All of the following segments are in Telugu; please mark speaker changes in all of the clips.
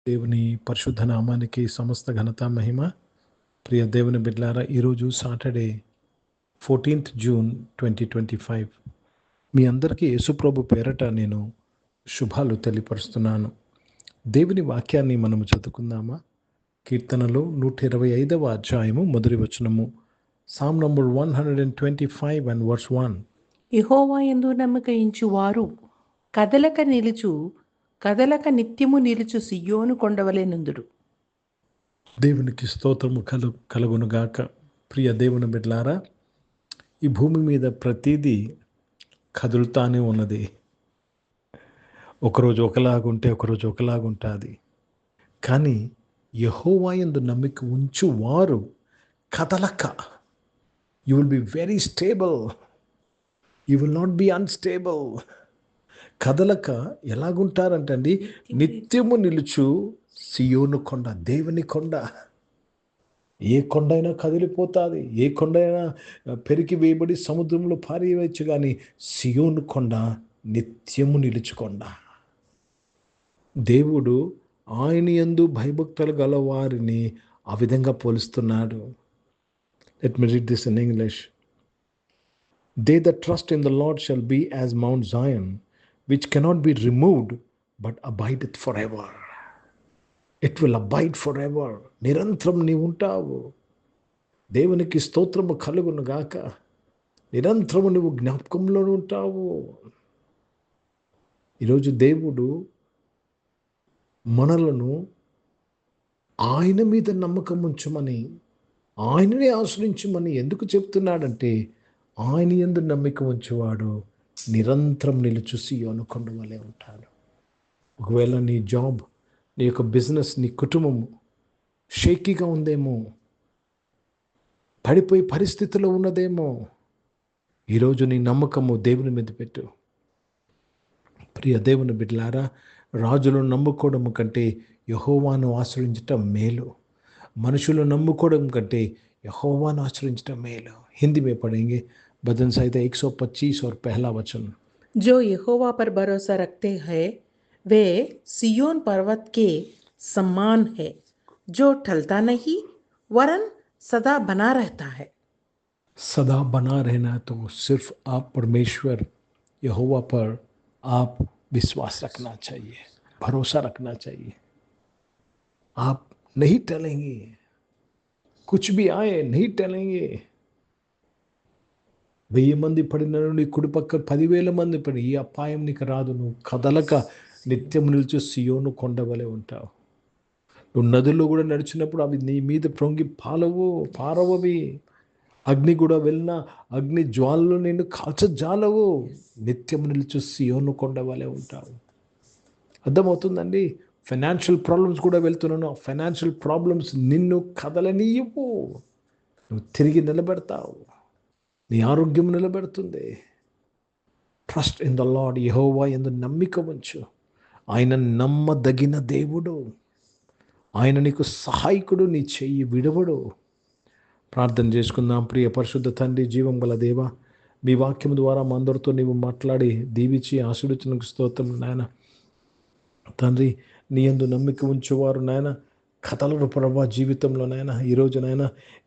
Speaker 1: దేవుని పరిశుద్ధ నామానికి సమస్త ఘనత మహిమ. ప్రియ దేవుని బిడ్డలారా, ఈరోజు సాటర్డే 14th జూన్ 2025. మీ అందరికీ యేసుప్రభు పేరట నేను శుభాలు తెలియపరుస్తున్నాను. దేవుని వాక్యాన్ని మనము చదువుకుందామా? కీర్తనలో 125వ అధ్యాయము మొదటి వచనము. Sam number 125 and verse 1.
Speaker 2: యెహోవా యందు నమ్మకయించు వారు కదలక నిత్యము నిలుచు సియోను కొండవలె నుందురు.
Speaker 1: దేవునికి స్తోత్రము కలుగునుగాక. ప్రియ దేవుని బిడ్డలారా, ఈ భూమి మీద ప్రతిదీ కదులుతానే ఉన్నది. ఒకరోజు ఒకలాగుంటే ఒకరోజు ఒకలాగుంటుంది. కానీ యెహోవా యందు నమ్మిక ఉంచు వారు కదలక, you will be very stable, you will not be unstable. కదలక ఎలాగుంటారంటండి? నిత్యము నిలుచు సియోను కొండ, దేవుని కొండ. ఏ కొండ అయినా కదిలిపోతుంది, ఏ కొండ అయినా పెరికి వేయబడి సముద్రంలో పారేయవచ్చు, కానీ సియోను కొండ నిత్యము నిలుచుకొండ. దేవుడు ఆయన యందు భయభక్తులు గల వారిని ఆ విధంగా పోలుస్తున్నాడు. Let me read this in English. They that trust in the Lord shall be as Mount Zion, which cannot be removed, but abideth forever. It will abide forever. నిరంతరం నీవు ఉంటావు. దేవునికి స్తోత్రము కలుగును గాక. నిరంతరము నువ్వు జ్ఞాపకంలో ఉంటావు. ఈరోజు దేవుడు మనలను ఆయన మీద నమ్మకం ఉంచమని, ఆయననే ఆశ్రయించమని ఎందుకు చెప్తున్నాడంటే, ఆయన యందు నమ్మిక ఉంచేవాడు నిరంతరం నిలుచు సియోను కొండ వలె ఉంటాడు. ఒకవేళ నీ జాబ్, నీ యొక్క బిజినెస్, నీ కుటుంబం షేకీగా ఉందేమో, పడిపోయే పరిస్థితిలో ఉన్నదేమో, ఈరోజు నీ నమ్మకము దేవుని మీద పెట్టు. ప్రియ దేవుని బిడ్డలారా, రాజులను నమ్ముకోవడం కంటే యెహోవాను ఆశ్రయించటం మేలు. మనుషులను నమ్ముకోవడం కంటే యెహోవాను ఆశ్రయించటం మేలు. హిందీ में पढ़ेंगे भजन संहिता 125 और पहला वचन.
Speaker 2: जो यहोवा पर भरोसा रखते हैं वे सियोन पर्वत के समान है, जो टलता नहीं वरन सदा बना रहता है.
Speaker 1: सदा बना रहना तो सिर्फ आप परमेश्वर यहोवा पर आप विश्वास रखना चाहिए, भरोसा रखना चाहिए. आप नहीं टलेंगे, कुछ भी आए नहीं टलेंगे. 1000 మంది పడిన నీ కుడి పక్క 10,000 మంది పడి ఈ అపాయం నీకు రాదు. నువ్వు కదలక నిత్యం నిలిచి సియోను కొండ వలె ఉంటావు. నువ్వు నదుల్లో కూడా నడిచినప్పుడు అవి నీ మీద పొంగి పారవవి. అగ్ని కూడా వెళ్ళినా అగ్ని జ్వాలలు నిన్ను కాల్చజాలవు. నిత్యం నిలిచి సియోను కొండ వలె ఉంటావు. అర్థమవుతుందండి? ఫైనాన్షియల్ ప్రాబ్లమ్స్ కూడా వెళ్తున్నాను. ఫైనాన్షియల్ ప్రాబ్లమ్స్ నిన్ను కదలనీయవు. నువ్వు తిరిగి నిలబెడతావు. నీ ఆరోగ్యం నిలబెడుతుంది. Trust in the lord. యెహోవా యందు నమ్మిక ఉంచు. ఆయన నమ్మదగిన దేవుడు. ఆయన నీకు సహాయకుడు, నీ చెయ్యి విడవడు. ప్రార్థన చేసుకుందాం. ప్రియ పరిశుద్ధ తండ్రి, జీవం గల దేవ, మీ వాక్యం ద్వారా మా అందరితో నీవు మాట్లాడి దీవించి ఆశీర్వచనకు స్తోత్రం నాయన. తండ్రి, నీ యందు నమ్మిక ఉంచేవారు నాయన కథలను ప్రభా జీవితంలో నాయన. ఈరోజు నాయన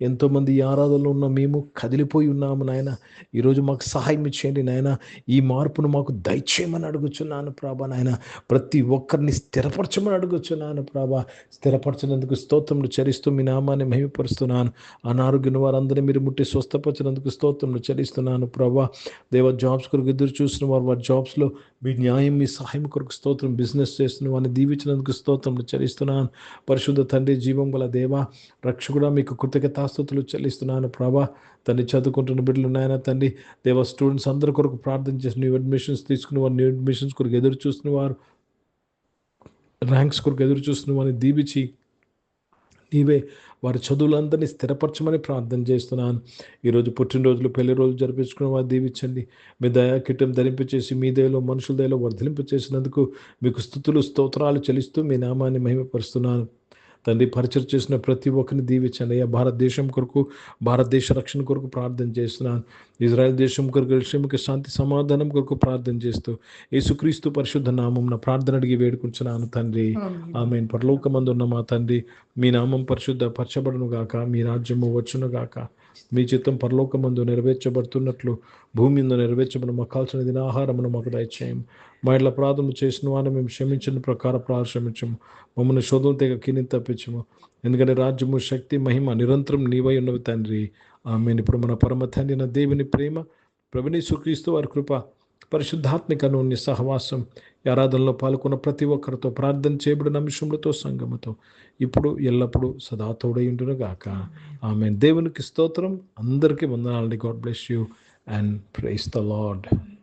Speaker 1: ఎంతోమంది ఈ ఆరాధనలో ఉన్న మేము కదిలిపోయి ఉన్నాము నాయన. ఈరోజు మాకు సహాయం ఇచ్చేయండి నాయన. ఈ మార్పును మాకు దయచేయమని అడుగుచున్నాను ప్రభా నాయన. ప్రతి ఒక్కరిని స్థిరపరచమని అడుగుచున్నాను ప్రభా. స్థిరపరచినందుకు స్తోత్రములు చెల్లిస్తూ మీ నామాన్ని మహిమపరుస్తున్నాను. అనారోగ్యం వారందరినీ మీరు ముట్టి స్వస్థపరిచినందుకు స్తోత్రములు చెల్లిస్తున్నాను ప్రభా. దేవ, జాబ్స్ కొరకు ఎదురు చూసిన వారు వారి జాబ్స్లో మీ న్యాయం, మీ సహాయం కొరకు స్తోత్రం. బిజినెస్ చేస్తున్న వారిని దీవించినందుకు స్తోత్రములు చెల్లిస్తున్నాను. పరిశుద్ధ తండ్రి, జీవం గల దేవ, రక్షకుడా, మీకు కృతజ్ఞతాస్తుతులు చెల్లిస్తున్నాను ప్రభా. తండ్రి, చదువుకుంటున్న బిడ్డలు నాయన తండ్రి దేవ, స్టూడెంట్స్ అందరి కొరకు ప్రార్థన చేసి న్యూ అడ్మిషన్స్ తీసుకున్న వారు, న్యూ అడ్మిషన్స్ కొరకు ఎదురు చూస్తున్న వారు, ర్యాంక్స్ కొరకు ఎదురు చూస్తున్న వారిని దీవించి నీవే వారి చదువులందరినీ స్థిరపరచమని ప్రార్థన చేస్తున్నాను. ఈరోజు పుట్టినరోజులు, పెళ్లి రోజులు జరిపించుకున్న వారు దీవించండి. మీ దయా కిట్టం ధరింపచేసి మీ దయలో మనుషుల దయలో వర్ధలింపచేసినందుకు మీకు స్తుతులు స్తోత్రాలు చెల్లిస్తూ మీ నామాన్ని మహిమపరుస్తున్నాను. తండ్రి, పరిచయం చేసిన ప్రతి ఒక్కరిని దీవించండి అయ్యా. భారతదేశం కొరకు, భారతదేశ రక్షణ కొరకు ప్రార్థన చేస్తున్నాను. ఇజ్రాయెల్ దేశం కొరకు క్షేమకి శాంతి సమాధానం కొరకు ప్రార్థన చేస్తూ యేసుక్రీస్తు పరిశుద్ధ నామం ప్రార్థన అడిగి వేడుకుంటున్నాను తండ్రి. ఆమేన్. పరలోకమందు ఉన్న మా తండ్రి, మీ నామం పరిశుద్ధ పరచబడును గాక, మీ రాజ్యము వచ్చును గాక, మీ చిత్తం పరలోకమందు నెరవేర్చబడుతున్నట్లు భూమి మీద నెరవేర్చబడిన మాకు కావాల్సిన దిన ఆహారమును మాకు దయచేయం. మా ఇళ్ళ అపరాధము చేసిన వారిని మేము క్షమించిన ప్రకారం క్షమించము. మమ్మల్ని శోధన తెగ కిని తప్పించము. ఎందుకంటే రాజ్యము, శక్తి, మహిమ నిరంతరం నీవై ఉన్నవి తండ్రి. ఆమేన్. ఇప్పుడు మన పరమ తండ్రి అయిన దేవుని ప్రేమ, ప్రభుని యేసుక్రీస్తు వారి కృప, పరిశుద్ధాత్మిక అన్యోన్య సహవాసం, ఈ ఆరాధనలో పాల్గొన్న ప్రతి ఒక్కరితో, ప్రార్థన చేయబడిన అంశములతో, సంగముతో ఇప్పుడు ఎల్లప్పుడూ సదా తోడైండును గాక. ఆమేన్. దేవునికి స్తోత్రం. అందరికీ వందనాలండి. God bless you and praise the lord.